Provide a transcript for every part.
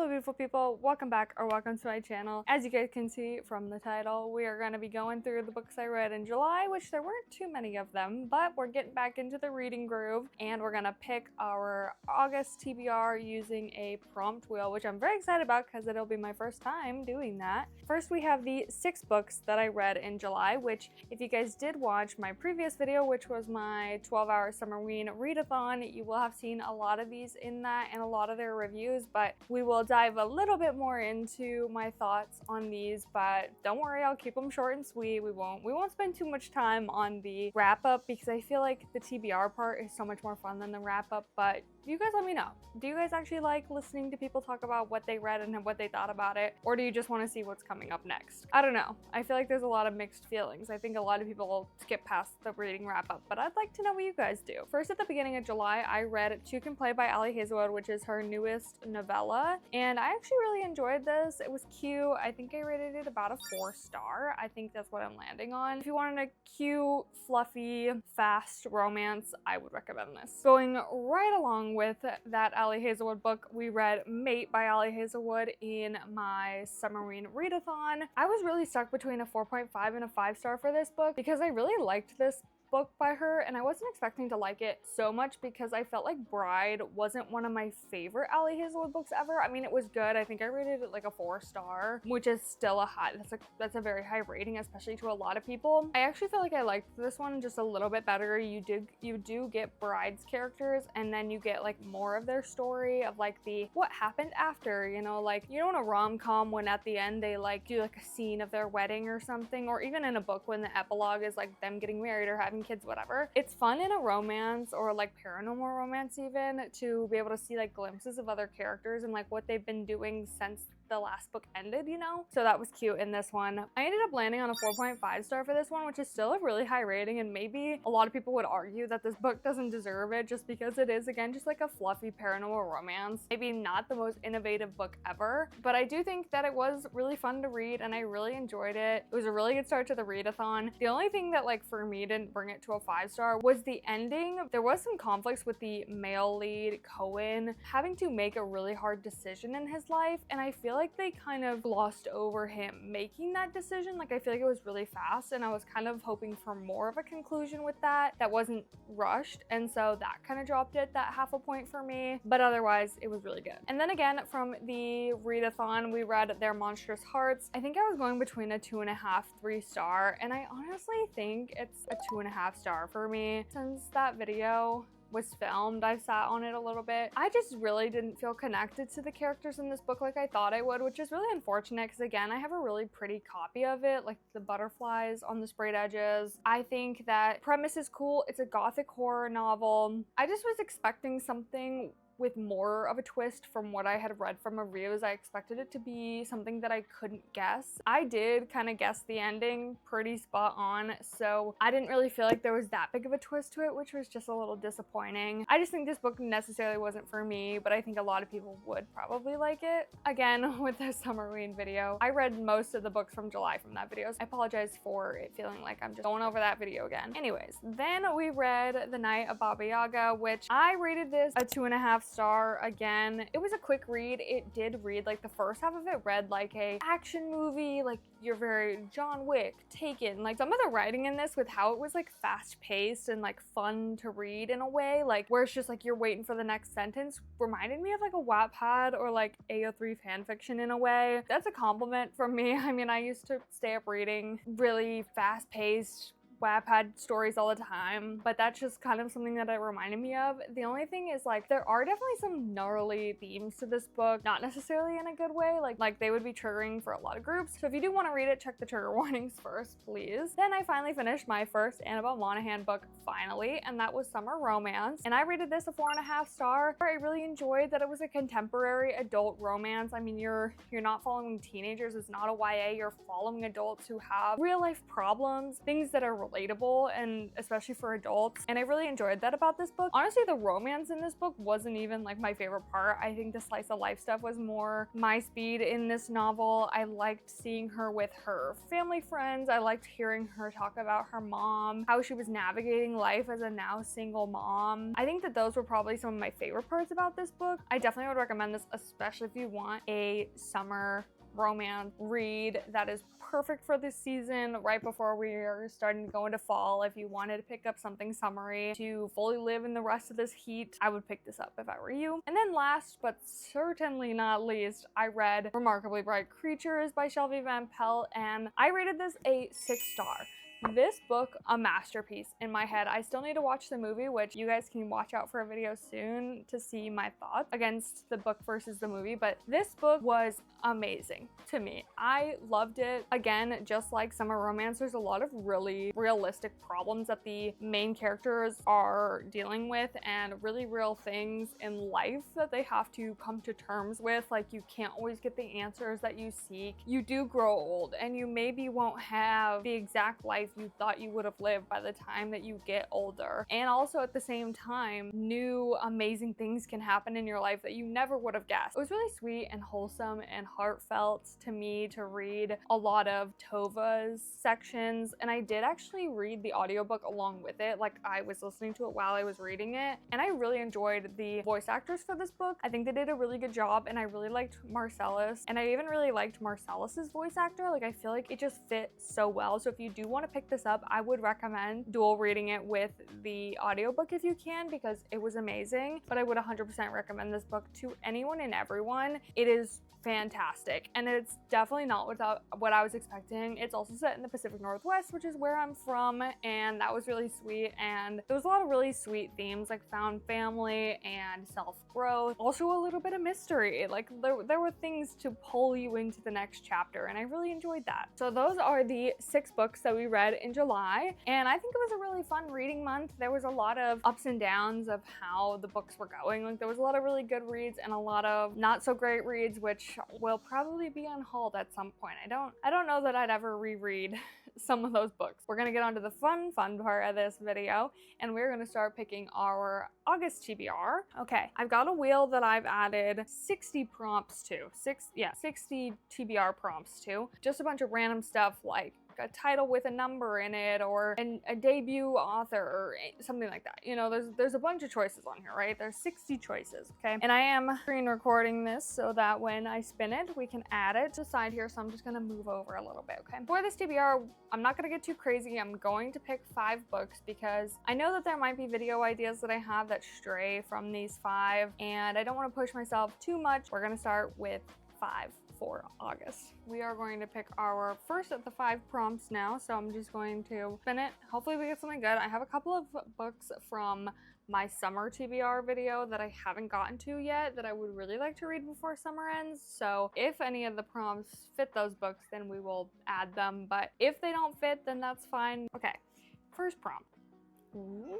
Hello beautiful people, welcome back or welcome to my channel. As you guys can see from the title, we are going to be going through the books I read in July, which there weren't too many of them, but we're getting back into the reading groove and we're going to pick our August TBR using a prompt wheel, which I'm very excited about because it'll be my first time doing that. First we have the 6 books that I read in July, which if you guys did watch my previous video, which was my 12-hour Summerween readathon, you will have seen a lot of these in that and a lot of their reviews, but we will dive a little bit more into my thoughts on these, but don't worry, I'll keep them short and sweet. We won't spend too much time on the wrap up because I feel like the TBR part is so much more fun than the wrap up, but you guys let me know. Do you guys actually like listening to people talk about what they read and what they thought about it? Or do you just want to see what's coming up next? I don't know. I feel like there's a lot of mixed feelings. I think a lot of people will skip past the reading wrap up, but I'd like to know what you guys do. First, at the beginning of July, I read Two Can Play by Ali Hazelwood, which is her newest novella. And I actually really enjoyed this. It was cute. I think I rated it about a 4-star. I think that's what I'm landing on. If you wanted a cute, fluffy, fast romance, I would recommend this. Going right along with that Ali Hazelwood book, we read Mate by Ali Hazelwood in my Summerween readathon. I was really stuck between a 4.5 and a 5-star for this book because I really liked this book by her and I wasn't expecting to like it so much because I felt like Bride wasn't one of my favorite Ali Hazelwood books ever. I mean, it was good. I think I rated it like a 4-star, which is still a high, that's a very high rating, especially to a lot of people. I actually feel like I liked this one just a little bit better. You do get Bride's characters and then you get like more of their story of like the what happened after, you know, like you know in a rom-com when at the end they like do like a scene of their wedding or something, or even in a book when the epilogue is like them getting married or having kids, whatever. It's fun in a romance or like paranormal romance even to be able to see like glimpses of other characters and like what they've been doing since the last book ended, you know? So that was cute in this one. I ended up landing on a 4.5 star for this one, which is still a really high rating, and maybe a lot of people would argue that this book doesn't deserve it just because it is, again, just like a fluffy paranormal romance. Maybe not the most innovative book ever, but I do think that it was really fun to read and I really enjoyed it. It was a really good start to the readathon. The only thing that like for me didn't bring it to a 5-star was the ending. There was some conflicts with the male lead, Cohen, having to make a really hard decision in his life, and I feel like they kind of glossed over him making that decision. Like I feel like it was really fast and I was kind of hoping for more of a conclusion with that wasn't rushed, and so that kind of dropped it that half a point for me, but otherwise it was really good. And then again from the readathon, we read Their Monstrous Hearts. I think I was going between a 2.5, 3-star, and I honestly think it's a 2.5 star for me. Since that video was filmed, I've sat on it a little bit. I just really didn't feel connected to the characters in this book like I thought I would, which is really unfortunate because again, I have a really pretty copy of it, like the butterflies on the sprayed edges. I think that premise is cool. It's a gothic horror novel. I just was expecting something with more of a twist from what I had read from reviews. I expected it to be something that I couldn't guess. I did kind of guess the ending pretty spot on, so I didn't really feel like there was that big of a twist to it, which was just a little disappointing. I just think this book necessarily wasn't for me, but I think a lot of people would probably like it. Again, with the Summerween video, I read most of the books from July from that video, so I apologize for it feeling like I'm just going over that video again. Anyways, then we read The Night of Baba Yaga, which I rated this a 2.5 star. Again, it was a quick read. It did read like the first half of it read like a action movie, like you're very John Wick, Taken. Like some of the writing in this with how it was like fast paced and like fun to read in a way, like where it's just like you're waiting for the next sentence, reminded me of like a Wattpad or like AO3 fanfiction in a way. That's a compliment from me. I mean, I used to stay up reading really fast paced Wattpad stories all the time, but that's just kind of something that it reminded me of. The only thing is like there are definitely some gnarly themes to this book, not necessarily in a good way, like they would be triggering for a lot of groups. So if you do want to read it, check the trigger warnings first, please. Then I finally finished my first Annabelle Monaghan book finally, and that was Summer Romance, and I rated this a 4.5 star. I really enjoyed that it was a contemporary adult romance. I mean, you're not following teenagers, it's not a YA, you're following adults who have real life problems, things that are relatable, and especially for adults. And I really enjoyed that about this book. Honestly, the romance in this book wasn't even like my favorite part. I think the slice of life stuff was more my speed in this novel. I liked seeing her with her family friends. I liked hearing her talk about her mom, how she was navigating life as a now single mom. I think that those were probably some of my favorite parts about this book. I definitely would recommend this, especially if you want a summer romance read that is perfect for this season right before we are starting to go into fall. If you wanted to pick up something summery to fully live in the rest of this heat, I would pick this up if I were you. And then last but certainly not least, I read Remarkably Bright Creatures by Shelby Van Pelt, and I rated this a 6-star. This book, a masterpiece in my head. I still need to watch the movie, which you guys can watch out for a video soon to see my thoughts against the book versus the movie, but this book was amazing to me. I loved it. Again, just like summer romance, there's a lot of really realistic problems that the main characters are dealing with and really real things in life that they have to come to terms with. Like, you can't always get the answers that you seek. You do grow old and you maybe won't have the exact life you thought you would have lived by the time that you get older. And also at the same time, new amazing things can happen in your life that you never would have guessed. It was really sweet and wholesome and heartfelt to me to read a lot of Tova's sections, and I did actually read the audiobook along with it. Like, I was listening to it while I was reading it, and I really enjoyed the voice actors for this book. I think they did a really good job, and I really liked Marcellus, and I even really liked Marcellus's voice actor. Like, I feel like it just fit so well. So if you do want to pick this up, I would recommend dual reading it with the audiobook if you can, because it was amazing. But I would 100% recommend this book to anyone and everyone. It is fantastic, and it's definitely not what I was expecting. It's also set in the Pacific Northwest, which is where I'm from, and that was really sweet. And there was a lot of really sweet themes like found family and self-growth, also a little bit of mystery. Like, there were things to pull you into the next chapter, and I really enjoyed that. So those are the 6 books that we read in July, and I think it was a really fun reading month. There was a lot of ups and downs of how the books were going. Like, there was a lot of really good reads and a lot of not so great reads, which will probably be on hold at some point. I don't know that I'd ever reread some of those books. We're gonna get on to the fun part of this video, and we're gonna start picking our August TBR. Okay, I've got a wheel that I've added 60 prompts to. 60 TBR prompts to. Just a bunch of random stuff like a title with a number in it, or a debut author, or something like that. You know, there's a bunch of choices on here, right? There's 60 choices, okay? And I am screen recording this so that when I spin it, we can add it to the side here. So I'm just gonna move over a little bit, okay? For this TBR, I'm not gonna get too crazy. I'm going to pick 5 books because I know that there might be video ideas that I have that stray from these 5, and I don't want to push myself too much. We're gonna start with 5 for August. We are going to pick our first of the 5 prompts now, so I'm just going to spin it. Hopefully we get something good. I have a couple of books from my summer TBR video that I haven't gotten to yet that I would really like to read before summer ends. So if any of the prompts fit those books, then we will add them. But if they don't fit, then that's fine. Okay, first prompt. Ooh.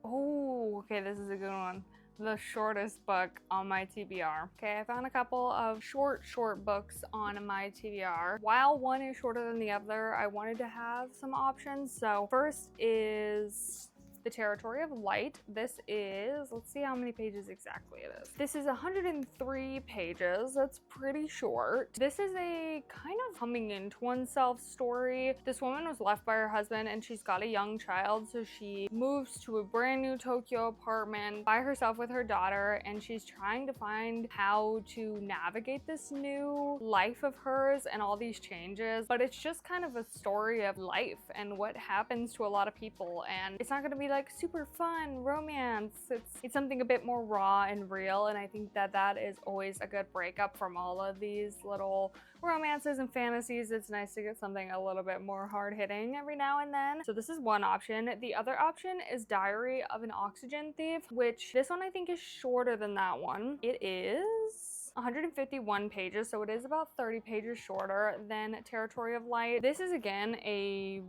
Oh, okay, this is a good one. The shortest book on my TBR. Okay, I found a couple of short books on my TBR. While one is shorter than the other, I wanted to have some options. So first is The Territory of Light. This is, let's see how many pages exactly it is. This is 103 pages. That's pretty short. This is a kind of coming into oneself story. This woman was left by her husband and she's got a young child, so she moves to a brand new Tokyo apartment by herself with her daughter, and she's trying to find how to navigate this new life of hers and all these changes. But it's just kind of a story of life and what happens to a lot of people, and it's not going to be like super fun romance. It's something a bit more raw and real, and I think that is always a good breakup from all of these little romances and fantasies. It's nice to get something a little bit more hard-hitting every now and then. So this is one option. The other option is Diary of an Oxygen Thief, which this one I think is shorter than that one. It is 151 pages, so it is about 30 pages shorter than Territory of Light. This is again a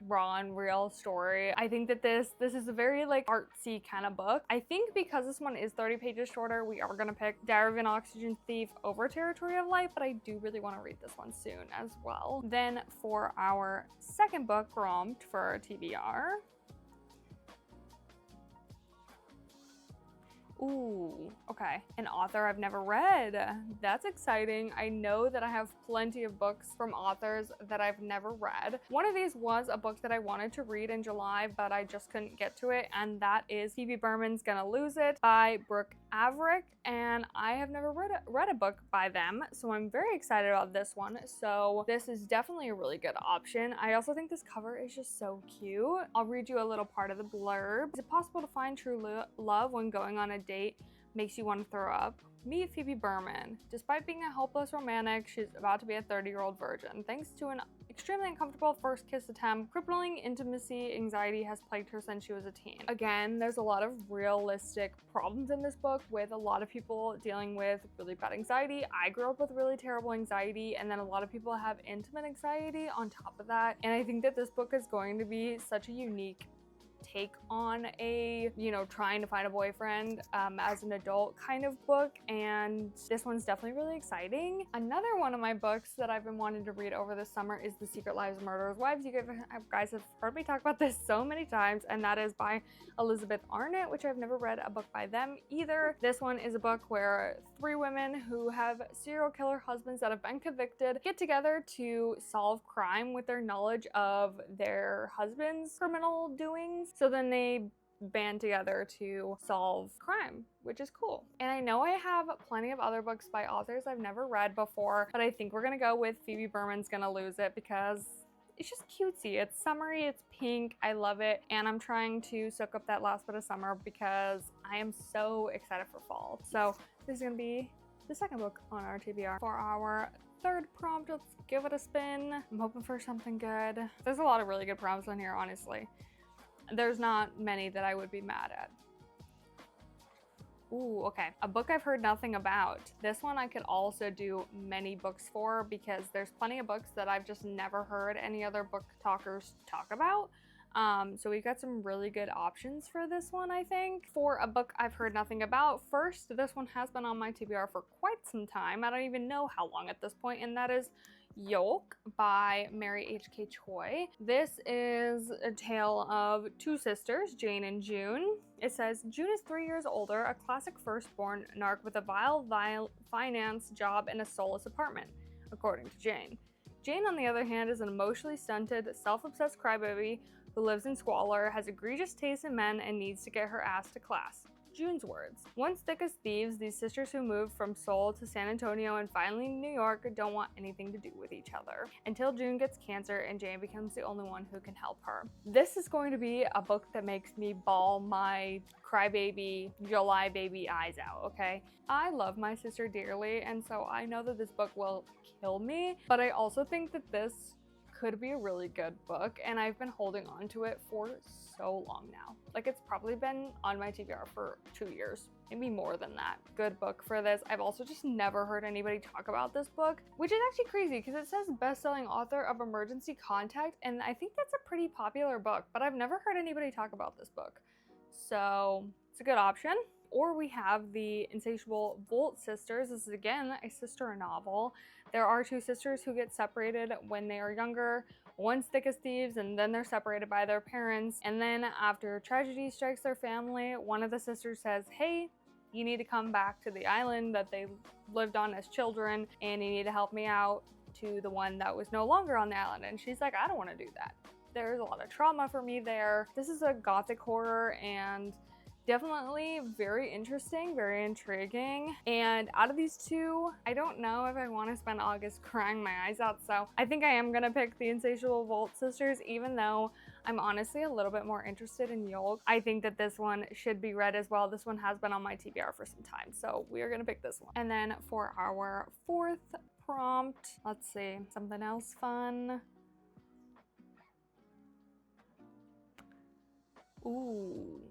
raw and real story. I think that this is a very like artsy kind of book. I think because this one is 30 pages shorter, we are gonna pick Diary of an Oxygen Thief over Territory of Light, but I do really want to read this one soon as well. Then for our second book prompt for TBR, ooh, okay. An author I've never read. That's exciting. I know that I have plenty of books from authors that I've never read. One of these was a book that I wanted to read in July, but I just couldn't get to it, and that is Phoebe Berman's Gonna Lose It by Brooke Averick, and I have never read a book by them, so I'm very excited about this one. So this is definitely a really good option. I also think this cover is just so cute. I'll read you a little part of the blurb. Is it possible to find true love when going on a date makes you want to throw up? Meet Phoebe Berman. Despite being a hopeless romantic, she's about to be a 30-year-old virgin. Thanks to an extremely uncomfortable first kiss attempt, crippling intimacy anxiety has plagued her since she was a teen. Again, there's a lot of realistic problems in this book with a lot of people dealing with really bad anxiety. I grew up with really terrible anxiety, and then a lot of people have intimate anxiety on top of that. And I think that this book is going to be such a unique take on a, you know, trying to find a boyfriend as an adult kind of book, and this one's definitely really exciting. Another one of my books that I've been wanting to read over the summer is The Secret Lives of Murderers' Wives. You guys have heard me talk about this so many times, and that is by Elizabeth Arnett, which I've never read a book by them either. This one is a book where 3 women who have serial killer husbands that have been convicted get together to solve crime with their knowledge of their husband's criminal doings. So then they band together to solve crime, which is cool. And I know I have plenty of other books by authors I've never read before, but I think we're gonna go with Phoebe Berman's Gonna Lose It because it's just cutesy. It's summery, it's pink, I love it, and I'm trying to soak up that last bit of summer because I am so excited for fall. So this is gonna be the second book on our TBR. For our third prompt, let's give it a spin. I'm hoping for something good. There's a lot of really good prompts on here, honestly. There's not many that I would be mad at. Ooh, okay. A book I've heard nothing about. This one I could also do many books for because there's plenty of books that I've just never heard any other book talkers talk about. So we've got some really good options for this one, I think. For a book I've heard nothing about, first, this one has been on my TBR for quite some time. I don't even know how long at this point, and that is Yolk by Mary H.K. Choi. This is a tale of 2 sisters, Jane and June. It says, June is 3 years older, a classic firstborn narc with a vile finance job and a soulless apartment, according to Jane. Jane, on the other hand, is an emotionally stunted, self-obsessed crybaby who lives in squalor, has egregious taste in men, and needs to get her ass to class. June's words. Once thick as thieves, these sisters who moved from Seoul to San Antonio and finally New York don't want anything to do with each other until June gets cancer and Jane becomes the only one who can help her. This is going to be a book that makes me bawl my crybaby, July baby eyes out, okay? I love my sister dearly, and so I know that this book will kill me, but I also think that this could be a really good book, and I've been holding on to it for so long now. Like, it's probably been on my TBR for 2 years, maybe more than that. Good book for this. I've also just never heard anybody talk about this book, which is actually crazy because it says best-selling author of Emergency Contact, and I think that's a pretty popular book, but I've never heard anybody talk about this book. So it's a good option. Or we have the Insatiable Volt Sisters. This is again a sister novel. There are 2 sisters who get separated when they are younger. One's thick as thieves, and then they're separated by their parents. And then after tragedy strikes their family, one of the sisters says, hey, you need to come back to the island that they lived on as children, and you need to help me out, to the one that was no longer on the island. And she's like, I don't want to do that. There's a lot of trauma for me there. This is a gothic horror, and definitely very interesting, very intriguing. And out of these 2, I don't know if I want to spend August crying my eyes out, so I think I am gonna pick the Insatiable Volt Sisters, even though I'm honestly a little bit more interested in Yolk. I think that this one should be read as well. This one has been on my TBR for some time, so we are gonna pick this one. And then for our 4th prompt, let's see, something else fun. Ooh.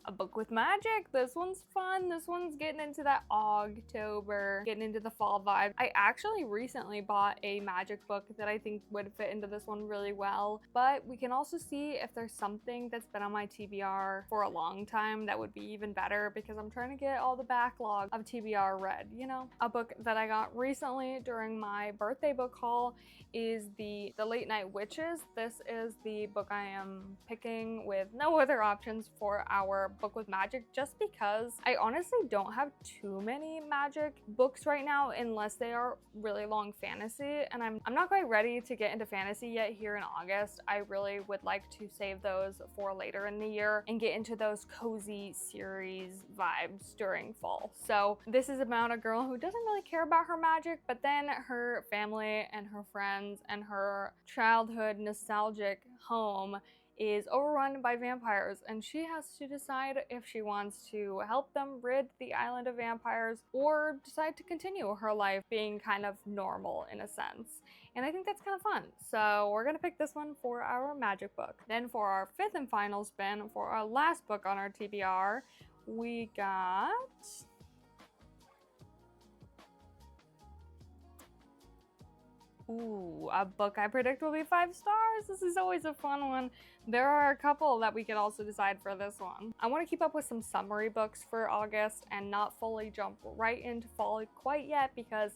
a book with magic. This one's fun. This one's getting into that October, getting into the fall vibe. I actually recently bought a magic book that I think would fit into this one really well, but we can also see if there's something that's been on my TBR for a long time that would be even better, because I'm trying to get all the backlog of TBR read, you know? A book that I got recently during my birthday book haul is the Late Night Witches. This is the book I am picking with no other options for our book with magic, just because I honestly don't have too many magic books right now unless they are really long fantasy, and I'm not quite ready to get into fantasy yet here in August. I really would like to save those for later in the year and get into those cozy series vibes during fall. So this is about a girl who doesn't really care about her magic, but then her family and her friends and her childhood nostalgic home is overrun by vampires, and she has to decide if she wants to help them rid the island of vampires or decide to continue her life being kind of normal in a sense. And I think that's kind of fun. So we're gonna pick this one for our magic book. Then for our fifth and final spin, for our last book on our TBR, we got a book I predict will be 5 stars. This is always a fun one. There are a couple that we could also decide for this one. I want to keep up with some summary books for August and not fully jump right into fall quite yet, because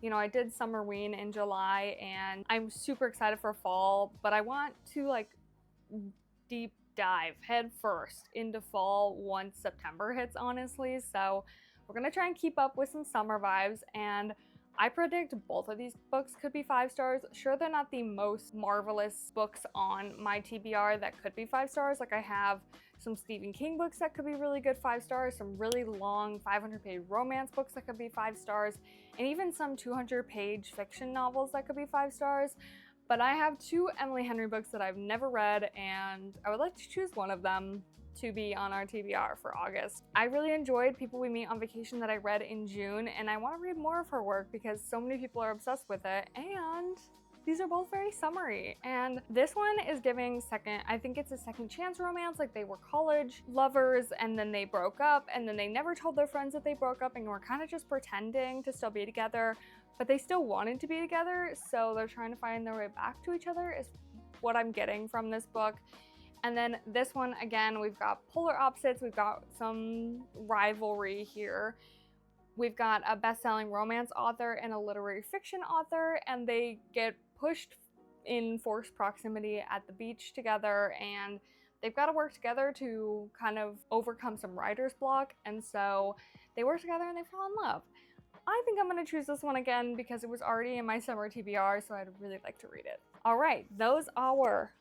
you know, I did Summerween in July and I'm super excited for fall, but I want to like deep dive head first into fall once September hits, honestly. So we're gonna try and keep up with some summer vibes, and I predict both of these books could be 5 stars. Sure, they're not the most marvelous books on my TBR that could be 5 stars. Like I have some Stephen King books that could be really good 5 stars, some really long 500-page romance books that could be 5 stars, and even some 200-page fiction novels that could be 5 stars. But I have 2 Emily Henry books that I've never read, and I would like to choose one of them to be on our TBR for August. I really enjoyed People We Meet on Vacation that I read in June, and I want to read more of her work because so many people are obsessed with it, and these are both very summery. And this one is giving I think it's a second chance romance. Like they were college lovers and then they broke up, and then they never told their friends that they broke up and were kind of just pretending to still be together, but they still wanted to be together, so they're trying to find their way back to each other is what I'm getting from this book. And then this one, again, we've got polar opposites. We've got some rivalry here. We've got a best-selling romance author and a literary fiction author, and they get pushed in forced proximity at the beach together, and they've got to work together to kind of overcome some writer's block. And so they work together and they fall in love. I think I'm going to choose this one again because it was already in my summer TBR, so I'd really like to read it. All right, those are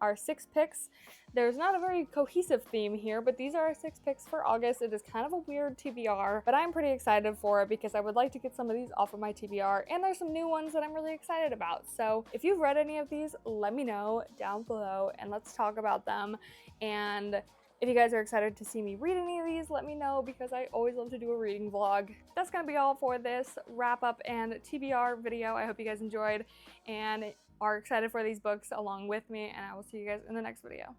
our 6 picks. There's not a very cohesive theme here, but these are our 6 picks for August. It is kind of a weird TBR, but I'm pretty excited for it because I would like to get some of these off of my TBR, and there's some new ones that I'm really excited about. So if you've read any of these, let me know down below and let's talk about them. And if you guys are excited to see me read any of these, let me know because I always love to do a reading vlog. That's gonna be all for this wrap up and TBR video. I hope you guys enjoyed and are excited for these books along with me, and I will see you guys in the next video.